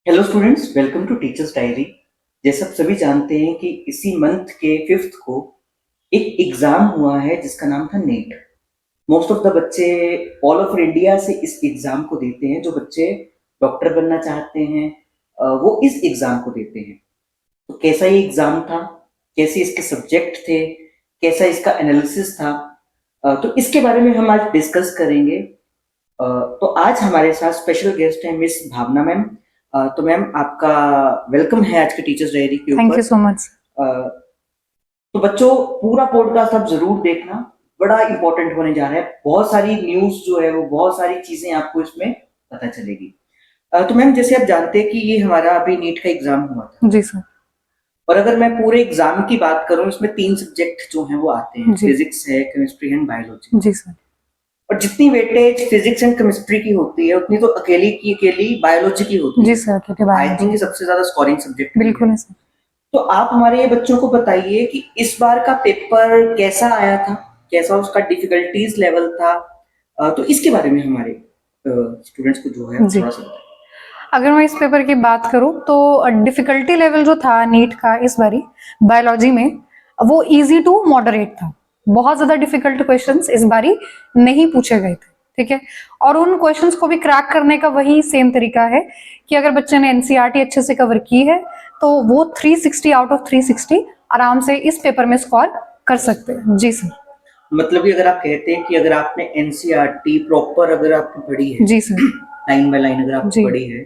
Hello students, welcome to teachers diary. जैसे आप सभी जानते हैं कि इसी मंथ के 5th को एक एग्जाम हुआ है जिसका नाम था नेट। मोस्ट ऑफ द बच्चे ऑल ओवर इंडिया से इस एग्जाम को देते हैं। जो बच्चे डॉक्टर बनना चाहते हैं वो इस एग्जाम को देते हैं। तो कैसा ये एग्जाम था, कैसे इसके सब्जेक्ट थे, कैसा इसका एनालिसिस था, तो इसके बारे में हम आज डिस्कस करेंगे। तो आज हमारे साथ स्पेशल गेस्ट है मिस भावना मैम। तो मैम आपका वेलकम है आज के टीचर्स डायरी के ऊपर। Thank you so much. तो बच्चों, पूरा पॉडकास्ट आप जरूर देखना, बड़ा इंपॉर्टेंट होने जा रहा है। बहुत सारी न्यूज जो है वो बहुत सारी चीजें आपको इसमें पता चलेगी। तो मैम, जैसे आप जानते हैं कि ये हमारा अभी नीट का एग्जाम हुआ था, जी सर। और अगर मैं पूरे एग्जाम की बात करूं, इसमें 3 सब्जेक्ट जो हैं वो आते हैं, जी फिजिक्स है, केमिस्ट्री एंड बायोलॉजी। जी सर। और जितनी वेटेज फिजिक्स एंड केमिस्ट्री की होती है उतनी तो अकेली की अकेली बायोलॉजी की होती जी है। सर, क्योंकि आई थिंक ये बायोलॉजी सबसे ज्यादा स्कोरिंग सब्जेक्ट भी बिल्कुल है। है सर। तो आप हमारे ये बच्चों को बताइए कि इस बार का पेपर कैसा आया था, कैसा उसका डिफिकल्टीज लेवल था। तो इसके बारे में हमारे स्टूडेंट्स को जो है जी, थोड़ा सा बताइए। अगर मैं इस पेपर की बात करूं तो डिफिकल्टी लेवल जो था नीट का इस बारी बायोलॉजी में, वो इजी टू मॉडरेट था। बहुत ज्यादा डिफिकल्ट क्वेश्चंस इस बारी नहीं पूछे गए थे, ठीक है। और उन क्वेश्चंस को भी क्रैक करने का वही सेम तरीका है कि अगर बच्चे ने एनसीईआरटी अच्छे से कवर की है तो वो 360 आउट ऑफ 360 आराम से इस पेपर में स्कोर कर सकते हैं। जी सर। मतलब कि अगर आप कहते हैं कि अगर आपने एनसीईआरटी प्रॉपर अगर आपने पढ़ी है, जी सर। लाइन बाय लाइन अगर आपने जी, पढ़ी है,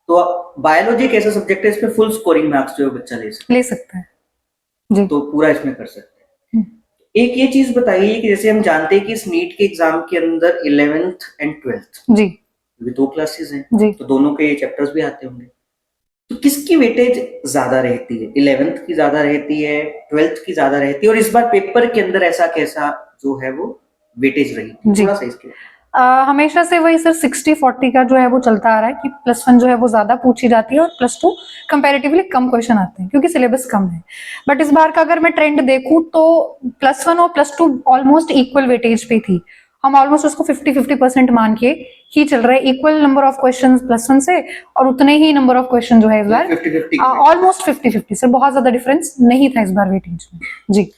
तो बायोलॉजी एक ऐसा सब्जेक्ट है इसमें फुल स्कोरिंग मार्क्स जो है बच्चा ले सकता ले सकता है। है, जी। तो पूरा इसमें कर सकते हैं। एक ये चीज बताइए कि जैसे हम जानते हैं कि इस नीट के एग्जाम के अंदर 11th एंड 12th जी। ये 2 क्लासेस हैं, जी। तो दोनों के चैप्टर्स भी आते होंगे। तो किसकी वेटेज ज्यादा रहती है? 11th की ज्यादा रहती है, 12th की ज्यादा रहती है? और इस बार पेपर के अंदर ऐसा कैसा जो है वो वेटेज रही थी, जी। थोड़ा सा इसके हमेशा से वही सर 60-40 का जो है वो चलता आ रहा है कि +1 जो है वो ज्यादा पूछी जाती है और +2 कंपैरेटिवली कम क्वेश्चन आते हैं क्योंकि सिलेबस कम है। बट इस बार का अगर मैं ट्रेंड देखूं तो +1 और +2 ऑलमोस्ट इक्वल वेटेज पे थी। हम ऑलमोस्ट उसको 50-50% मान के ही चल रहे हैं। इक्वल नंबर ऑफ क्वेश्चन +1 से और उतने ही नंबर ऑफ क्वेश्चन जो है इस बार 50-50 ऑलमोस्ट 50-50 सर। बहुत ज्यादा डिफरेंस नहीं था इस बार वेटेज में। जी।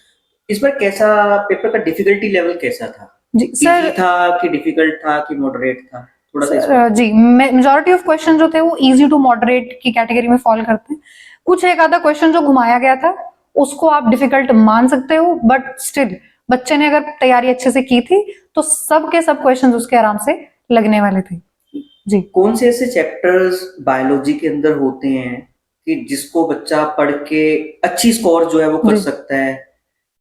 इस बार कैसा पेपर का डिफिकल्टी लेवल कैसा था? जी इजी सर। था कि डिफिकल्ट था कि मॉडरेट था? थोड़ा सा इस sir ji, majority of question जो थे वो इजी टू मॉडरेट की कैटेगरी में फॉल करते हैं। कुछ एक आधा क्वेश्चन जो घुमाया गया था उसको आप डिफिकल्ट मान सकते हो, बट स्टिल बच्चे ने अगर तैयारी अच्छे से की थी तो सब के सब क्वेश्चन उसके आराम से लगने वाले थे। जी। कौन से ऐसे चैप्टर्स बायोलॉजी के अंदर होते हैं कि जिसको बच्चा पढ़ के अच्छी स्कोर जो है वो कर जी। सकता है?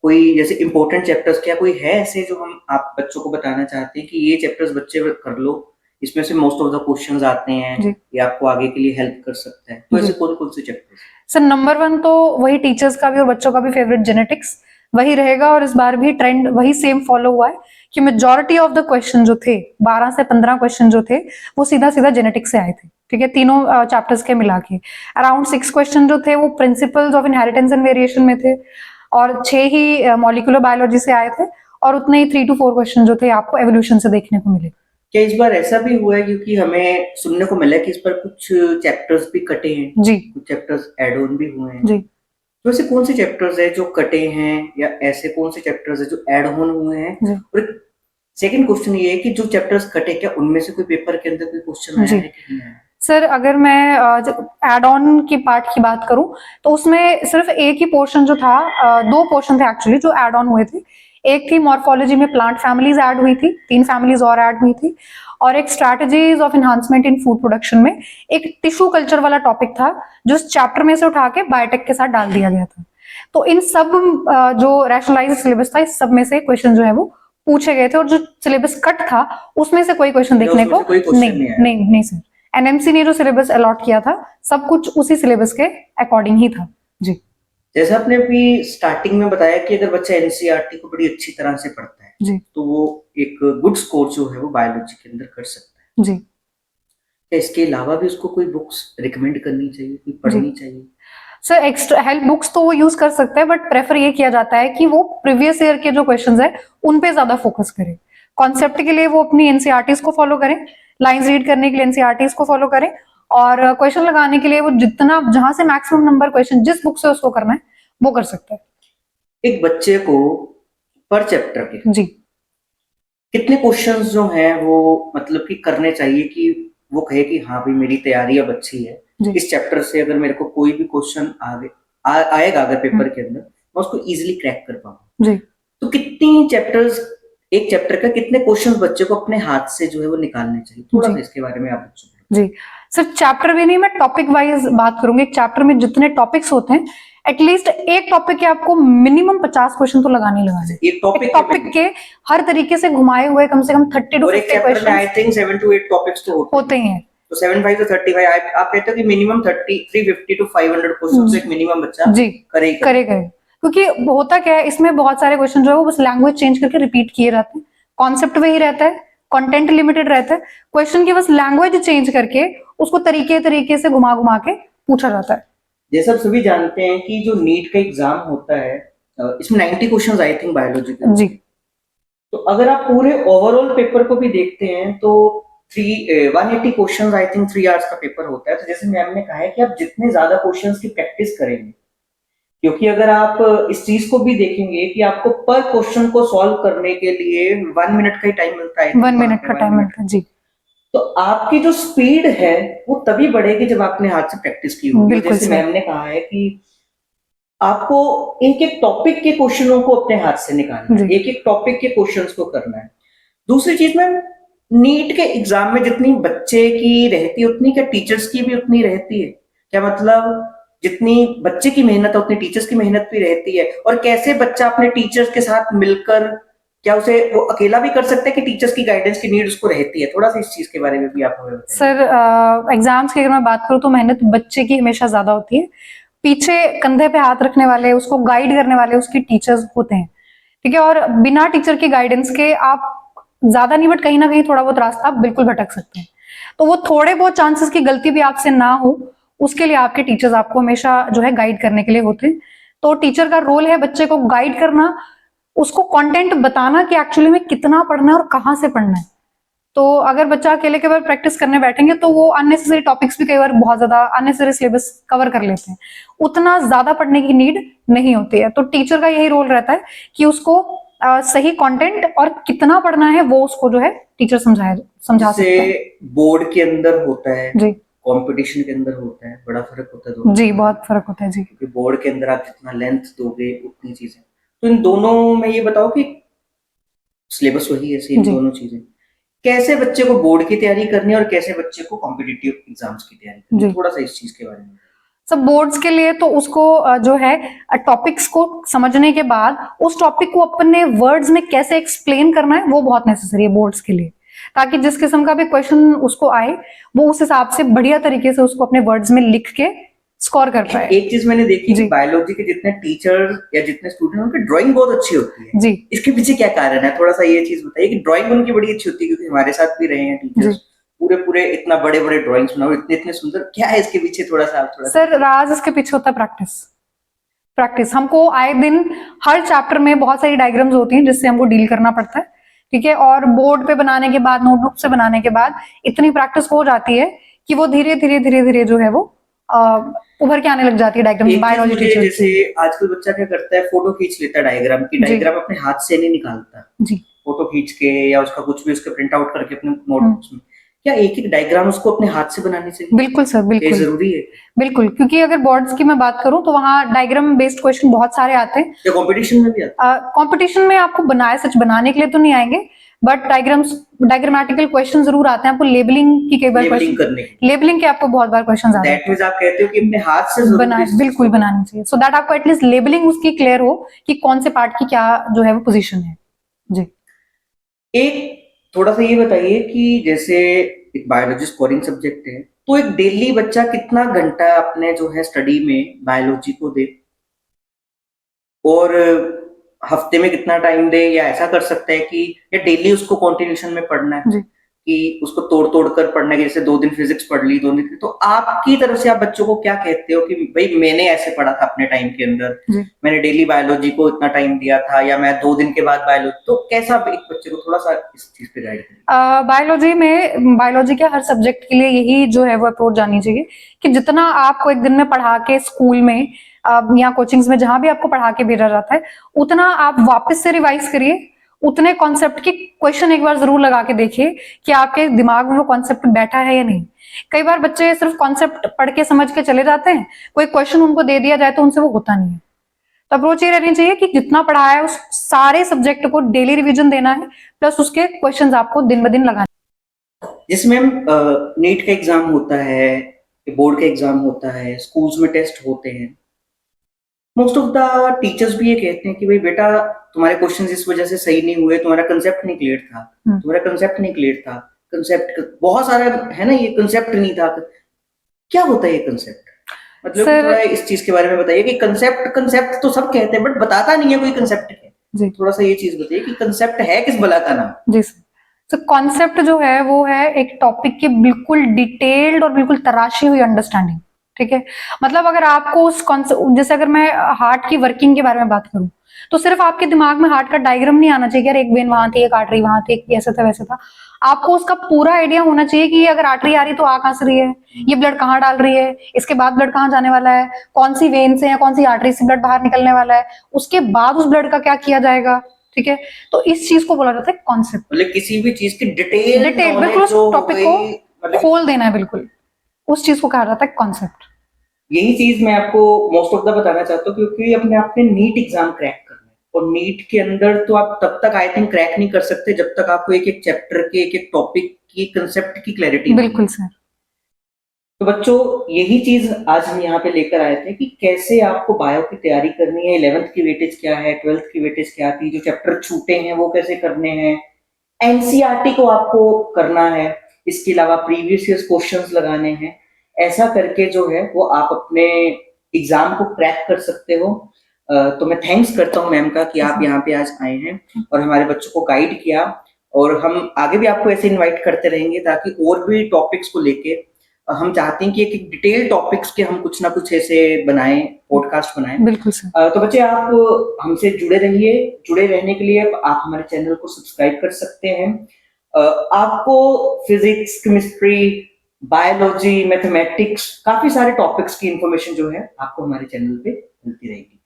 कोई जैसे इंपॉर्टेंट चैप्टर्स क्या कोई है ऐसे जो हम आप बच्चों को बताना चाहते हैं कि ये चैप्टर्स बच्चे कर लो, इसमें से मोस्ट ऑफ द क्वेश्चंस आते हैं, जी। ये आपको आगे के लिए हेल्प कर सकता है? तो जी ऐसे कौन कौन से चैप्टर्स? सर, नंबर 1 तो वही टीचर्स का भी और बच्चों का भी फेवरेट जेनेटिक्स वही रहेगा। और इस बार भी ट्रेंड वही सेम फॉलो हुआ है कि मेजॉरिटी ऑफ द क्वेश्चन जो थे, 12 से 15 क्वेश्चन जो थे वो सीधा सीधा जेनेटिक्स से आए थे, ठीक है। तीनों चैप्टर्स के मिला के अराउंड 6 क्वेश्चन जो थे वो principles of inheritance and variation में थे और 6 ही मॉलिक्यूलर बायोलॉजी से आए थे और उतने ही 3 to 4 क्वेश्चन जो थे आपको एवोल्यूशन से देखने को मिले। क्या इस बार ऐसा भी हुआ है, क्योंकि हमें सुनने को मिला है कि इस बार कुछ चैप्टर्स भी कटे हैं, जी। कुछ चैप्टर्स एड ऑन भी हुए हैं? जी। तो ऐसे कौन से चैप्टर्स है जो कटे हैं, या ऐसे कौन से चैप्टर्स है जो एड ऑन हुए हैं? जी। और सेकंड क्वेश्चन ये है कि जो चैप्टर्स कटे, क्या उनमें से कोई पेपर के अंदर कोई क्वेश्चन आया जी है कि नहीं आया? सर, अगर मैं एड ऑन की पार्ट की बात करूं तो उसमें सिर्फ एक ही पोर्शन जो था, 2 पोर्शन थे एक्चुअली जो एड ऑन हुए थे। एक थी मॉर्फोलॉजी में प्लांट फैमिलीज ऐड हुई थी, 3 फैमिलीज और ऐड हुई थी। और एक strategies of enhancement in food production में एक टिश्यू कल्चर वाला टॉपिक था जो इस चैप्टर में से उठा के बायोटेक के साथ डाल दिया गया था। तो इन सब जो रैशनलाइज सिलेबस था इस सब में से क्वेश्चन जो है वो पूछे गए थे और जो सिलेबस कट था उसमें से कोई क्वेश्चन मतलब देखने उसमें को से कोई नहीं क्वेश्चन नहीं आया? नहीं नहीं सर। एनएमसी ने जो सिलेबस अलॉट किया था सब कुछ उसी सिलेबस के अकॉर्डिंग ही था। जी। जैसे आपने अभी स्टार्टिंग में बताया कि अगर बच्चा एनसीईआरटी को बड़ी अच्छी तरह से पढ़ता है जी। तो वो एक गुड स्कोर जो है वो बायोलॉजी के अंदर कर सकता है। जी। क्या इसके अलावा भी उसको कोई बुक्स रिकमेंड करनी चाहिए, कोई जी पढ़नी चाहिए? सर, एक्स्ट्रा हेल्प बुक्स तो वो यूज कर सकते हैं बट प्रेफर ये किया जाता है कि वो प्रीवियस ईयर के जो क्वेश्चंस है उन पे ज्यादा फोकस करें। कॉन्सेप्ट के लिए वो अपनी एनसीईआरटीज को फॉलो करें, लाइंस रीड करने के लिए एनसीईआरटीज को फॉलो करें और क्वेश्चन लगाने के लिए वो जितना जहां से मैक्सिमम नंबर क्वेश्चन जिस बुक से उसको करना है वो कर सकता है। एक बच्चे को पर चैप्टर के जी कितने क्वेश्चंस जो हैं वो मतलब कि करने चाहिए कि वो कहे कि हाँ भाई मेरी तैयारी अब अच्छी है, जी इस चैप्टर से अगर मेरे को कोई भी क्वेश्चन आएगा अगर पेपर के अंदर मैं उसको इजीली क्रैक कर पाऊँ। जी तो कितनी चैप्टर्स, एक चैप्टर का कितने क्वेश्चंस बच्चे को अपने हाथ से जो है वो निकालने चाहिए, थोड़ा जी सा इसके बारे में आप बच्चों को। जी सर, चैप्टर भी नहीं, मैं टॉपिक वाइज बात करूंगी। एक चैप्टर में जितने टॉपिक्स होते हैं, एटलीस्ट एक टॉपिक के आपको मिनिमम 50 क्वेश्चन तो लगाने ही लगाने हैं। एक एक टॉपिक टॉपिक के हर तरीके से घुमाए हुए कम से कम 30 टू और एक 50 चैप्टर में आई क्वेश्चन थिंक 7 to 8 टॉपिक्स तो होते ही हैं। तो 75 to 35 आप कहते हो कि मिनिमम 30 350 to 500 क्वेश्चन एक मिनिमम बच्चा जी करे करे क्योंकि होता क्या है, इसमें बहुत सारे क्वेश्चन जो है वो बस लैंग्वेज चेंज करके रिपीट किए जाते हैं, कॉन्सेप्ट वही रहता है, कंटेंट लिमिटेड रहता है, क्वेश्चन की बस लैंग्वेज चेंज करके उसको तरीके तरीके से घुमा घुमा के पूछा जाता है। जैसे आप सभी जानते हैं कि जो नीट का एग्जाम होता है इसमें 90 क्वेश्चंस आई थिंक बायोलॉजी के जी तो अगर आप पूरे ओवरऑल पेपर को भी देखते हैं तो 180 क्वेश्चंस आई थिंक 3 आवर्स का पेपर होता है। तो जैसे मैम ने कहा है कि आप जितने ज्यादा क्वेश्चंस की प्रैक्टिस करेंगे, क्योंकि अगर आप इस चीज को भी देखेंगे कि आपको पर क्वेश्चन को सॉल्व करने के लिए 1 मिनट का ही टाइम मिलता है, 1 मिनट का टाइम मिलता है। जी तो आपकी जो स्पीड है वो तभी बढ़ेगी जब आपने हाथ से प्रैक्टिस की होगी। बिल्कुल जैसे सर। मैम ने कहा है कि आपको एक एक टॉपिक के क्वेश्चनों को अपने हाथ से निकालना है, जी एक एक टॉपिक के क्वेश्चंस को करना है। दूसरी चीज में नीट के एग्जाम में जितनी बच्चे की रहती है उतनी क्या टीचर्स की भी उतनी रहती है? क्या मतलब जितनी बच्चे की मेहनत है उतनी टीचर्स की मेहनत भी रहती है? और कैसे बच्चा अपने टीचर्स के साथ मिलकर क्या उसे वो अकेला भी कर सकता है कि टीचर्स की गाइडेंस की नीड उसको रहती है? थोड़ा सा इस चीज के बारे में भी आप हमें बताइए। सर, एग्जाम्स की अगर मैं बात करूँ तो मेहनत बच्चे की हमेशा ज्यादा होती है, पीछे कंधे पे हाथ रखने वाले, उसको गाइड करने वाले उसके टीचर्स होते हैं, ठीक है। और बिना टीचर के गाइडेंस के आप ज्यादा नहीं बट कहीं ना कहीं थोड़ा बहुत रास्ता आप बिल्कुल भटक सकते हैं। तो वो थोड़े बहुत चांसेस की गलती भी आपसे ना हो, उसके लिए आपके टीचर्स आपको हमेशा जो है गाइड करने के लिए होते हैं। तो टीचर का रोल है बच्चे को गाइड करना, उसको कंटेंट बताना कि एक्चुअली में कितना पढ़ना है और कहाँ से पढ़ना है। तो अगर बच्चा अकेले के बार प्रैक्टिस करने बैठेंगे तो वो अननेसेसरी टॉपिक्स भी कई बार बहुत ज्यादा अननेसेसरी सिलेबस कवर कर लेते हैं, उतना ज्यादा पढ़ने की नीड नहीं होती है। तो टीचर का यही रोल रहता है कि उसको सही कंटेंट और कितना पढ़ना है वो उसको जो है टीचर समझा सकता है। बोर्ड के अंदर होता है, जी कंपटीशन के अंदर होता है, बड़ा फर्क होता है दोनों जी में। बहुत फर्क होता है जी। क्योंकि बोर्ड के अंदर आप जितना लेंथ दोगे उतनी चीजें, तो इन दोनों में ये बताओ कि सिलेबस वही है, सेम जी दोनों चीजें। कैसे बच्चे को बोर्ड की तैयारी करनी है और कैसे बच्चे को कॉम्पिटिटिव एग्जाम्स की तैयारी करनी है, जी थोड़ा सा इस चीज के बारे में। सब बोर्ड्स के लिए तो उसको जो है टॉपिक्स को समझने के बाद उस टॉपिक को अपने वर्ड्स में कैसे एक्सप्लेन करना है वो बहुत नेसेसरी है बोर्ड्स के लिए, ताकि जिस किस्म का भी क्वेश्चन उसको आए वो उस हिसाब से बढ़िया तरीके से उसको अपने वर्ड्स में लिख के स्कोर कर पाए। एक चीज मैंने देखी कि जी बायोलॉजी के जितने टीचर या जितने स्टूडेंट उनकी ड्राइंग बहुत अच्छी होती है। जी इसके पीछे क्या कारण है, थोड़ा सा ये चीज बताइए कि ड्राइंग उनकी बड़ी अच्छी होती है, क्योंकि हमारे साथ भी रहे हैं जी टीचर्स, पूरे पूरे इतना बड़े बड़े ड्राइंग्स बनाओ, इतने इतने सुंदर, क्या है इसके पीछे? थोड़ा सा आप थोड़ा सा सर, राज इसके पीछे होता है प्रैक्टिस। प्रैक्टिस हमको आए दिन हर चैप्टर में बहुत सारी डायग्राम्स होती हैं जिससे हमको डील करना पड़ता है, ठीक है। और बोर्ड पे बनाने के बाद, नोटबुक से बनाने के बाद इतनी प्रैक्टिस हो जाती है कि वो धीरे धीरे धीरे धीरे जो है वो उभर के आने लग जाती है डायग्राम्स एक चीज बायोलॉजी मुझे टीचर जैसे की। आजकल बच्चा क्या करता है, फोटो खींच लेता है डायग्राम की, जी डायग्राम अपने हाथ से नहीं निकालता, जी फोटो खींच के या उसका कुछ भी उसके प्रिंट आउट करके अपने नोटबुक्स में। क्या एक एक डायग्राम उसको अपने हाथ से बनानी चाहिए? बिल्कुल सर, ये बिल्कुल जरूरी है बिल्कुल, क्योंकि अगर बोर्ड्स की मैं बात करूं तो वहां डायग्राम बेस्ड क्वेश्चन बहुत सारे आते हैं। या कंपटीशन में भी आता कंपटीशन में आपको बनाए सच बनाने के लिए तो नहीं आएंगे, बट डायग्रामेटिकल क्वेश्चन जरूर आते हैं आपको, लेबलिंग की कई है बार लेबलिंग क्वेश्चन, करने के? लेबलिंग के आपको बहुत बार क्वेश्चन आते दैट हैं। मीन्स आप कहते हो कि अपने हाथ से जरूर बना इस चीज बिल्कुल को बनानी चाहिए, सो दैट आपको एटलीस्ट लेबलिंग उसकी क्लियर हो कि कौन से पार्ट की क्या जो है वो पोजीशन है। जी एक थोड़ा सा ये बताइए कि जैसे एक बायोलॉजी स्कोरिंग सब्जेक्ट है, तो एक डेली बच्चा कितना घंटा अपने जो है स्टडी में बायोलॉजी को दे, और हफ्ते में कितना टाइम दे, या ऐसा कर सकता है कि या डेली उसको कंटिन्यूशन में पढ़ना है? जी कि उसको तोड़ कर पढ़ना, कि जैसे 2 दिन फिजिक्स पढ़ ली, 2 दिन, तो आपकी तरफ से आप बच्चों को क्या कहते हो कि भाई मैंने ऐसे पढ़ा था अपने टाइम के अंदर, मैंने डेली बायोलॉजी को इतना टाइम दिया था, या मैं 2 दिन के बाद बायोलॉजी, तो कैसा एक बच्चे को थोड़ा सा इस चीज पे गाइड करें? बायोलॉजी के हर सब्जेक्ट के लिए यही जो है वो अप्रोच जानी चाहिए कि जितना आपको एक दिन में पढ़ा के स्कूल में या कोचिंग्स में जहां भी आपको पढ़ा के भेजा जाता है, उतना आप वापस से रिवाइज करिए, उतने कॉन्सेप्ट के क्वेश्चन एक बार जरूर लगा के देखिए कि आपके दिमाग में वो कॉन्सेप्ट बैठा है या नहीं। कई बार बच्चे सिर्फ कॉन्सेप्ट पढ़ के समझ के चले जाते हैं, कोई क्वेश्चन उनको दे दिया जाए तो उनसे वो होता नहीं है। तो अप्रोच ये रहनी चाहिए कि जितना पढ़ा है उस सारे सब्जेक्ट को डेली रिवीजन देना है, प्लस उसके क्वेश्चंस आपको दिन ब दिन लगाने। जिसमें नीट का एग्जाम होता है, बोर्ड का एग्जाम होता है, स्कूल्स में टेस्ट होते हैं, मोस्ट ऑफ द टीचर्स भी ये कहते हैं कि भाई बेटा तुम्हारे क्वेश्चंस इस वजह से सही नहीं हुए, तुम्हारा कंसेप्ट नहीं क्लियर था, कंसेप्ट बहुत सारा है ना, ये कंसेप्ट नहीं था। क्या होता है ये कंसेप्ट? मतलब थोड़ा इस चीज के बारे में बताइए कि कंसेप्ट तो सब कहते हैं बट बताता नहीं है कोई कंसेप्ट है। थोड़ा सा ये चीज बताइए कि कंसेप्ट है किस बला का नाम? जी सर, तो कॉन्सेप्ट जो है वो है एक टॉपिक की बिल्कुल डिटेल्ड और बिल्कुल तराशी हुई अंडरस्टैंडिंग। ठीक है, मतलब अगर आपको उस कॉन्सेप्ट, जैसे अगर मैं हार्ट की वर्किंग के बारे में बात करूं, तो सिर्फ आपके दिमाग में हार्ट का डायग्राम नहीं आना चाहिए, यार एक वेन वहां थी, एक आर्टरी वहां थी, एक ऐसा था वैसा था। आपको उसका पूरा आइडिया होना चाहिए कि अगर आर्टरी आ रही तो आ कहां से रही है, ये ब्लड कहाँ डाल रही है, इसके बाद ब्लड कहाँ जाने वाला है, कौन सी वेन से या कौन सी आर्टरी से ब्लड बाहर निकलने वाला है, उसके बाद उस ब्लड का क्या किया जाएगा। ठीक है, तो इस चीज को बोला जाता है कॉन्सेप्ट। मतलब किसी भी चीज की डिटेल बिल्कुल उस टॉपिक को खोल देना है, बिल्कुल उस चीज को कहा जाता है कॉन्सेप्ट। यही चीज मैं आपको मोस्ट ऑफ द बताना चाहता हूँ, क्योंकि अपने आप में नीट एग्जाम क्रैक करना है, और नीट के अंदर तो आप तब तक आई थिंक क्रैक नहीं कर सकते जब तक आपको एक एक चैप्टर के एक एक टॉपिक की कंसेप्ट की क्लैरिटी। बिल्कुल सर। तो बच्चों यही चीज आज हम यहाँ पे लेकर आए थे कि कैसे आपको बायो की तैयारी करनी है, 11th की वेटेज क्या है, 12th की वेटेज क्या थी, जो चैप्टर छूटे हैं वो कैसे करने हैं, एनसीईआरटी को आपको करना है, इसके अलावा प्रीवियस ईयर क्वेश्चंस लगाने हैं। ऐसा करके जो है वो आप अपने एग्जाम को क्रैक कर सकते हो। तो मैं थैंक्स करता हूँ मैम का कि आप यहाँ पे आज आए हैं और हमारे बच्चों को गाइड किया, और हम आगे भी आपको ऐसे इनवाइट करते रहेंगे ताकि और भी टॉपिक्स को लेके हम चाहते हैं कि एक डिटेल टॉपिक्स के हम कुछ ना कुछ ऐसे बनाएं, पॉडकास्ट बनाएं। बिल्कुल सर। तो बच्चे आप हमसे जुड़े रहिए, जुड़े रहने के लिए आप हमारे चैनल को सब्सक्राइब कर सकते हैं। आपको फिजिक्स, केमिस्ट्री, बायोलॉजी, मैथमेटिक्स, काफी सारे टॉपिक्स की इंफॉर्मेशन जो है आपको हमारे चैनल पे मिलती रहेगी।